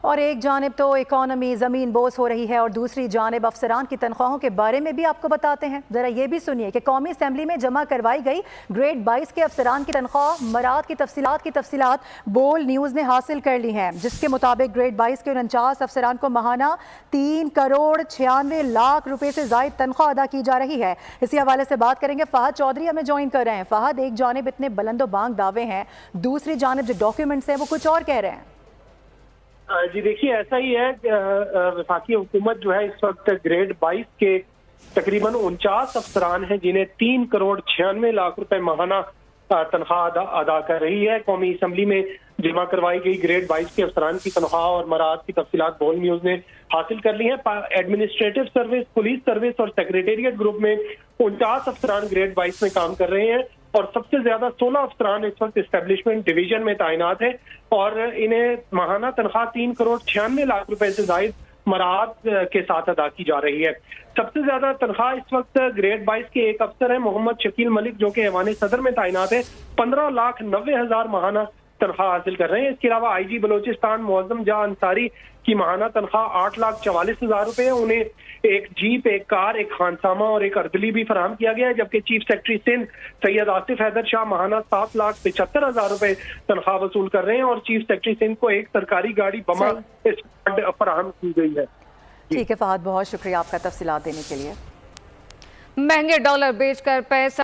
और एक जानिब तो इकॉनमी ज़मीन बोस हो रही है और दूसरी जानिब अफसरान की तनख्वाहों के बारे में भी आपको बताते हैं। ज़रा ये भी सुनिए कि कौमी असम्बली में जमा करवाई गई ग्रेड 22 के अफसरान की तनख्वाह मराद की तफसीलात बोल न्यूज़ ने हासिल कर ली हैं, जिसके मुताबिक ग्रेड 22 के 49 अफसरान को माहाना 3 करोड़ 96 लाख रुपए से ज़ायद तनख्वाह अदा की जा रही है। इसी हवाले से बात करेंगे। फहद चौधरी हमें ज्वाइन कर रहे हैं। फहद, एक जानिब इतने बुलंदोबांग दावे हैं, दूसरी जानिब जो डॉक्यूमेंट्स हैं वो कुछ और कह रहे हैं। जी देखिए, ऐसा ही है। वफाकी हुकूमत जो है इस वक्त ग्रेड 22 के तकरीबन 49 अफसरान हैं जिन्हें 3 करोड़ 96 लाख रुपए माहाना तनख्वाह अदा कर रही है। कौमी असम्बली में जमा करवाई गई ग्रेड 22 के अफसरान की तनख्वाह और मराद की तफसीलात बोल न्यूज ने हासिल कर ली है। एडमिनिस्ट्रेटिव सर्विस, पुलिस सर्विस और सेक्रेटेरिएट ग्रुप में 49 अफसरान ग्रेड 22 में काम कर रहे हैं और सबसे ज्यादा 16 अफसरान इस वक्त एस्टेब्लिशमेंट डिवीजन में तैनात है और इन्हें माहाना तनख्वाह 3 करोड़ 96 लाख रुपए से जायद मराद के साथ अदा की जा रही है। सबसे ज्यादा तनख्वाह इस वक्त ग्रेड 22 के एक अफसर है मोहम्मद शकील मलिक, जो कि ऐवान सदर में तैनात है। 15,90,000 माहाना तनख्वाह हासिल कर रहे हैं। इसके अलावा आईजी बलोचिस्तान मुअज्जम जहां अंसारी की माहाना तनख्वाह 8,44,000 रुपए है। उन्हें एक जीप, एक कार, एक खानसामा और एक अर्दली भी फराहम किया गया है। जबकि चीफ सेक्रेटरी सिंध सैयद आसिफ हैदर शाह माहाना 7,75,000 रुपए तनख्वाह वसूल कर रहे हैं और चीफ सेक्रेटरी सिंध को एक सरकारी गाड़ी बमा फराहम की गई है। ठीक है फहद, बहुत शुक्रिया आपका तफसीलात देने के लिए। महंगे डॉलर बेचकर पैसा